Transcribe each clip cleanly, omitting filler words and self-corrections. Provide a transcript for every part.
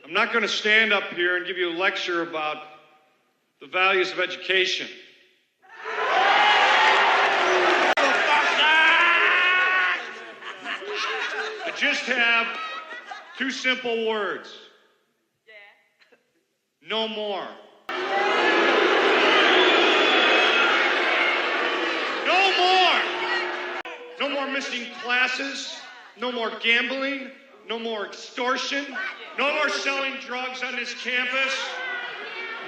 I'm not going to stand up here and give you a lecture about the values of education. I just have two simple words. No more. No more. No more missing classes. No more gambling. No more extortion. No more selling drugs on this campus.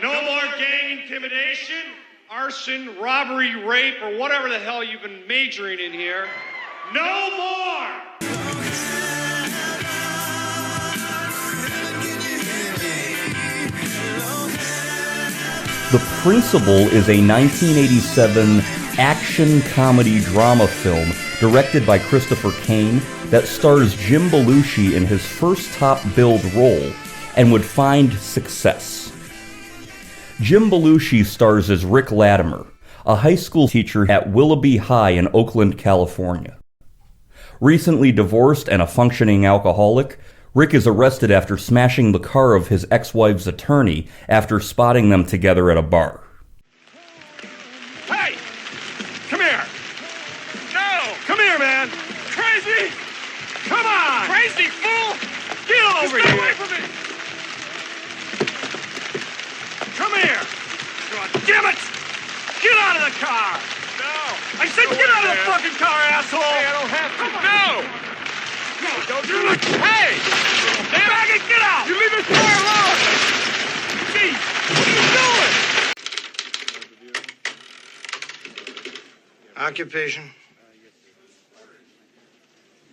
No more gang intimidation, arson, robbery, rape, or whatever the hell you've been majoring in here. No more! The Principal is a 1987 action comedy drama film directed by Christopher Kane that stars Jim Belushi in his first top-billed role and would find success. Jim Belushi stars as Rick Latimer, a high school teacher at Willoughby High in Oakland, California. Recently divorced and a functioning alcoholic, Rick is arrested after smashing the car of his ex-wife's attorney after spotting them together at a bar. Hey! Come here! No! Come here, man! Crazy! Come on! Crazy fool! Get over here! Get away from me! Come here! God damn it! Get out of the car! No! I said get out of the fucking car, asshole! Hey, I don't have to. No! Don't do it! Hey! Damn it! Get out! You leave this car alone! Gee! What are you doing? Occupation?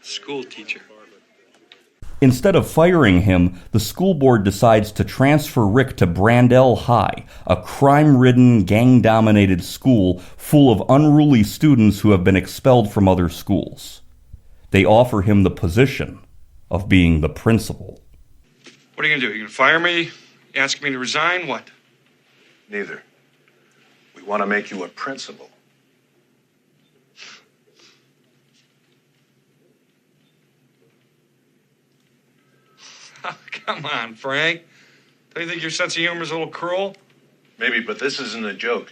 School teacher. Instead of firing him, the school board decides to transfer Rick to Brandell High, a crime-ridden, gang-dominated school full of unruly students who have been expelled from other schools. They offer him the position of being the principal. What are you going to do? You going to fire me? Ask me to resign? What? Neither. We want to make you a principal. Oh, come on, Frank. Don't you think your sense of humor is a little cruel? Maybe, but this isn't a joke.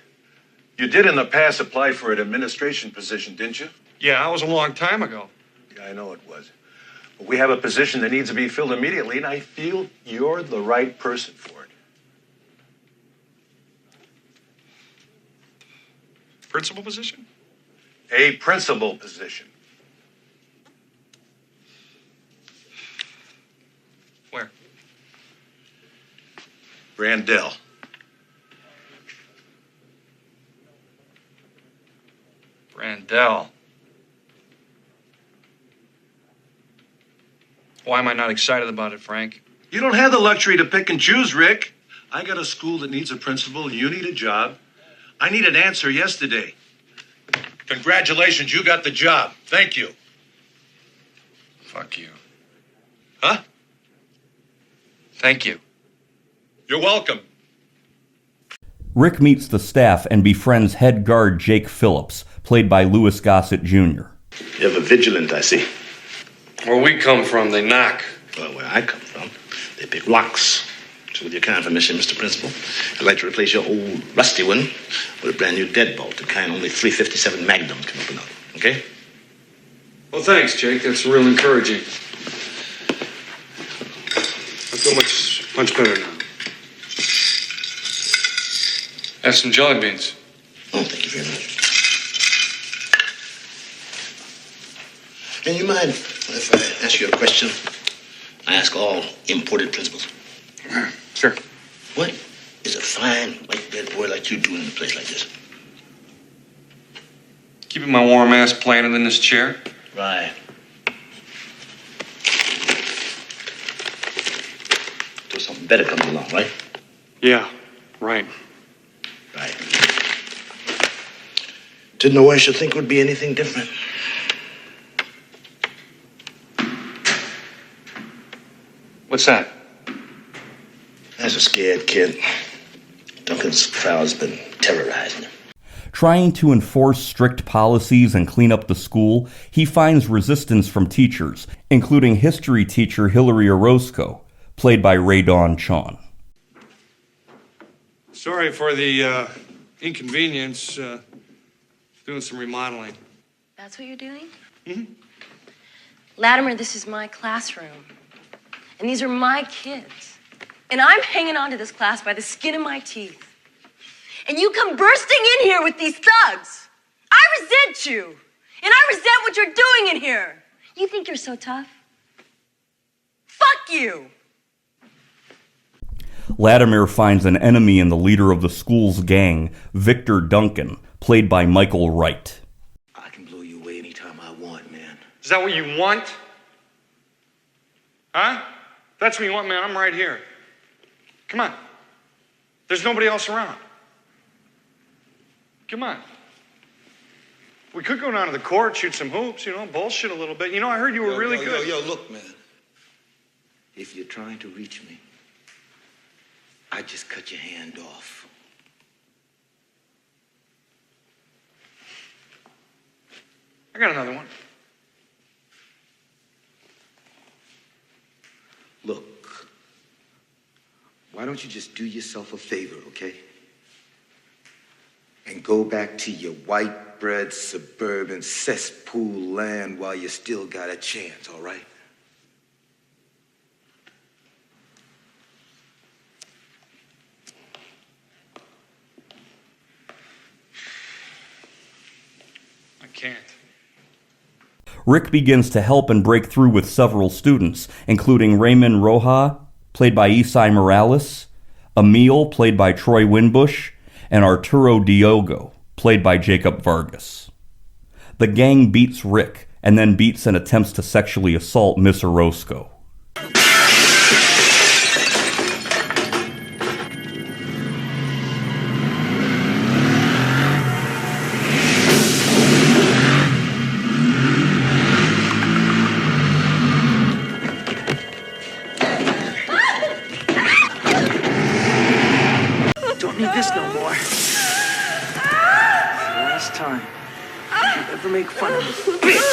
You did in the past apply for an administration position, didn't you? Yeah, that was a long time ago. Yeah, I know it was. But we have a position that needs to be filled immediately, and I feel you're the right person for it. Principal position? A principal position. Where? Brandell. Brandell. Why am I not excited about it, Frank? You don't have the luxury to pick and choose, Rick. I got a school that needs a principal, you need a job. I need an answer yesterday. Congratulations, you got the job. Thank you. Fuck you. Huh? Thank you. You're welcome. Rick meets the staff and befriends head guard Jake Phillips, played by Louis Gossett Jr. You're a vigilant, I see. Where we come from, they knock. Well, where I come from, they pick locks. So with your kind permission, Mr. Principal, I'd like to replace your old rusty one with a brand new deadbolt, the kind only 357 Magnum can open up. Okay? Well, thanks, Jake. That's real encouraging. I feel much better now. Have some jelly beans. Oh, thank you very much. And you mind if I ask you a question? I ask all imported principals. Sure. What is a fine white dead boy like you doing in a place like this? Keeping my warm ass planted in this chair. Right. Till something better comes along, right? Yeah, right. Right. Didn't know I should think would be anything different. What's that? As a scared kid, Duncan's crowd's been terrorizing him. Trying to enforce strict policies and clean up the school, he finds resistance from teachers, including history teacher Hillary Orozco, played by Rae Dawn Chong. Sorry for the inconvenience. Doing some remodeling. That's what you're doing? Mm-hmm. Latimer, this is my classroom. And these are my kids. And I'm hanging on to this class by the skin of my teeth. And you come bursting in here with these thugs. I resent you. And I resent what you're doing in here. You think you're so tough? Fuck you! Latimer finds an enemy in the leader of the school's gang, Victor Duncan, played by Michael Wright. I can blow you away anytime I want, man. Is that what you want? Huh? That's what you want, man. I'm right here. Come on. There's nobody else around. Come on. We could go down to the court, shoot some hoops, bullshit a little bit. I heard you were really good. Look, man. If you're trying to reach me, I just cut your hand off. I got another one. Look, why don't you just do yourself a favor, okay? And go back to your white bread suburban cesspool land while you still got a chance, all right? I can't. Rick begins to help and break through with several students, including Raymond Roja, played by Esai Morales, Emil, played by Troy Winbush, and Arturo Diogo, played by Jacob Vargas. The gang beats Rick, and then beats and attempts to sexually assault Miss Orozco. Don't need this no more. Last time you ever make fun of me, bitch!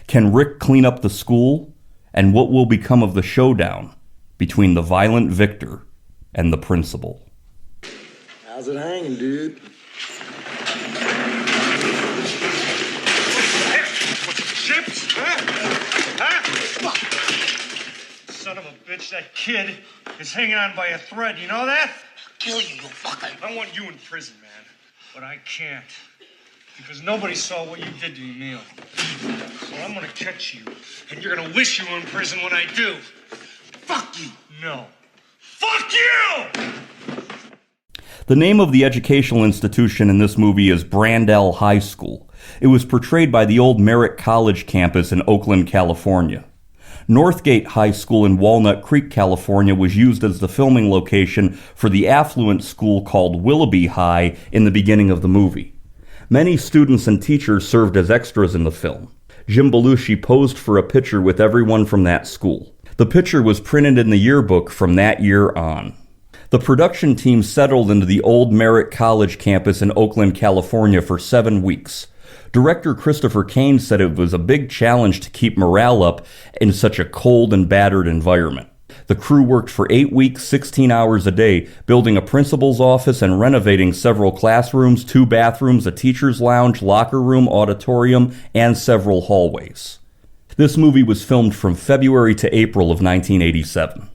Can Rick clean up the school? And what will become of the showdown between the violent Victor and the principal? How's it hanging, dude? Chips? Huh? Son of a bitch, that kid is hanging on by a thread. You know that? Kill you, you fucker. I want you in prison, man. But I can't. Because nobody saw what you did to Emil. So I'm gonna catch you, and you're gonna wish you were in prison when I do. Fuck you! No. Fuck you! The name of the educational institution in this movie is Brandell High School. It was portrayed by the old Merritt College campus in Oakland, California. Northgate High School in Walnut Creek, California was used as the filming location for the affluent school called Willoughby High in the beginning of the movie. Many students and teachers served as extras in the film. Jim Belushi posed for a picture with everyone from that school. The picture was printed in the yearbook from that year on. The production team settled into the old Merritt College campus in Oakland, California for 7 weeks. Director Christopher Kane said it was a big challenge to keep morale up in such a cold and battered environment. The crew worked for 8 weeks, 16 hours a day, building a principal's office and renovating several classrooms, 2 bathrooms, a teacher's lounge, locker room, auditorium, and several hallways. This movie was filmed from February to April of 1987.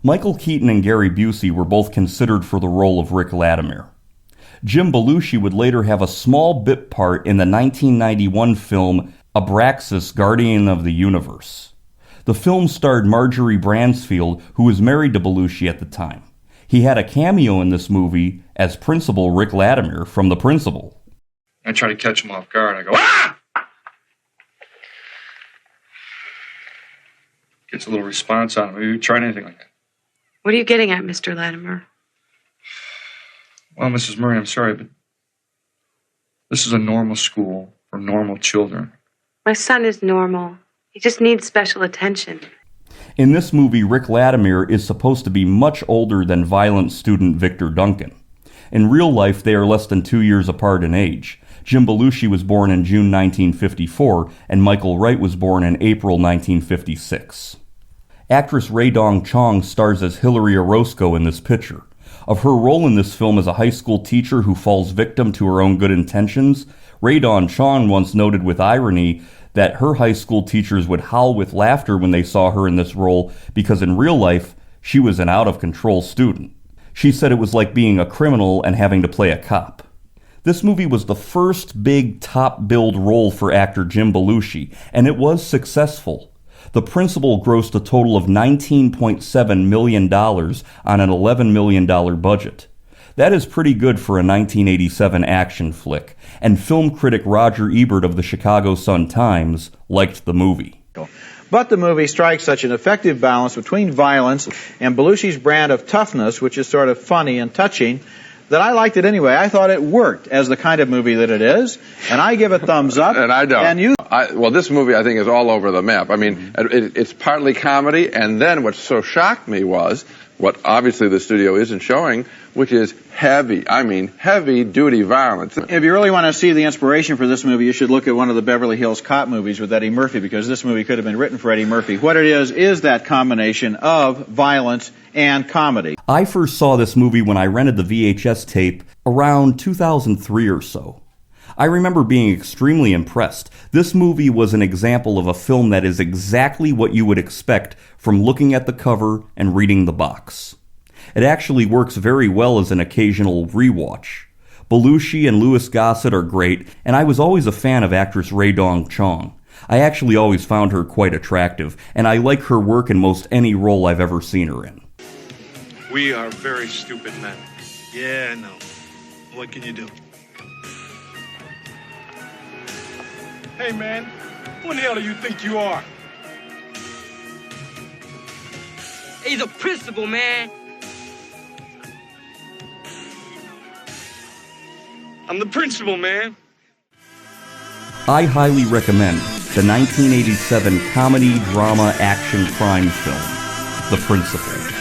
Michael Keaton and Gary Busey were both considered for the role of Rick Latimer. Jim Belushi would later have a small bit part in the 1991 film Abraxas, Guardian of the Universe. The film starred Marjorie Bransfield, who was married to Belushi at the time. He had a cameo in this movie as Principal Rick Latimer from The Principal. I try to catch him off guard. I go, ah! gets a little response out of it. Have you tried anything like that? What are you getting at, Mr. Latimer? Well, Mrs. Murray, I'm sorry, but this is a normal school for normal children. My son is normal. He just needs special attention. In this movie, Rick Latimer is supposed to be much older than violent student Victor Duncan. In real life, they are less than 2 years apart in age. Jim Belushi was born in June 1954, and Michael Wright was born in April 1956. Actress Rae Dawn Chong stars as Hillary Orozco in this picture. Of her role in this film as a high school teacher who falls victim to her own good intentions, Rae Dawn Chong once noted with irony that her high school teachers would howl with laughter when they saw her in this role because in real life, she was an out-of-control student. She said it was like being a criminal and having to play a cop. This movie was the first big top-billed role for actor Jim Belushi, and it was successful. The principal grossed a total of $19.7 million on an $11 million budget. That is pretty good for a 1987 action flick, and film critic Roger Ebert of the Chicago Sun-Times liked the movie. But the movie strikes such an effective balance between violence and Belushi's brand of toughness, which is sort of funny and touching, that I liked it anyway. I thought it worked as the kind of movie that it is, and I give it thumbs up. And I don't. And you? Well, this movie, I think, is all over the map. I mean, it's partly comedy, and then what so shocked me was what obviously the studio isn't showing, which is heavy-duty violence. If you really want to see the inspiration for this movie, you should look at one of the Beverly Hills Cop movies with Eddie Murphy, because this movie could have been written for Eddie Murphy. What it is that combination of violence and comedy. I first saw this movie when I rented the VHS tape around 2003 or so. I remember being extremely impressed. This movie was an example of a film that is exactly what you would expect from looking at the cover and reading the box. It actually works very well as an occasional rewatch. Belushi and Louis Gossett are great, and I was always a fan of actress Rae Dawn Chong. I actually always found her quite attractive, and I like her work in most any role I've ever seen her in. We are very stupid men. Yeah, I know. What can you do? Hey, man, who the hell do you think you are? He's a principal, man. I'm the principal, man. I highly recommend the 1987 comedy, drama, action, crime film, The Principal.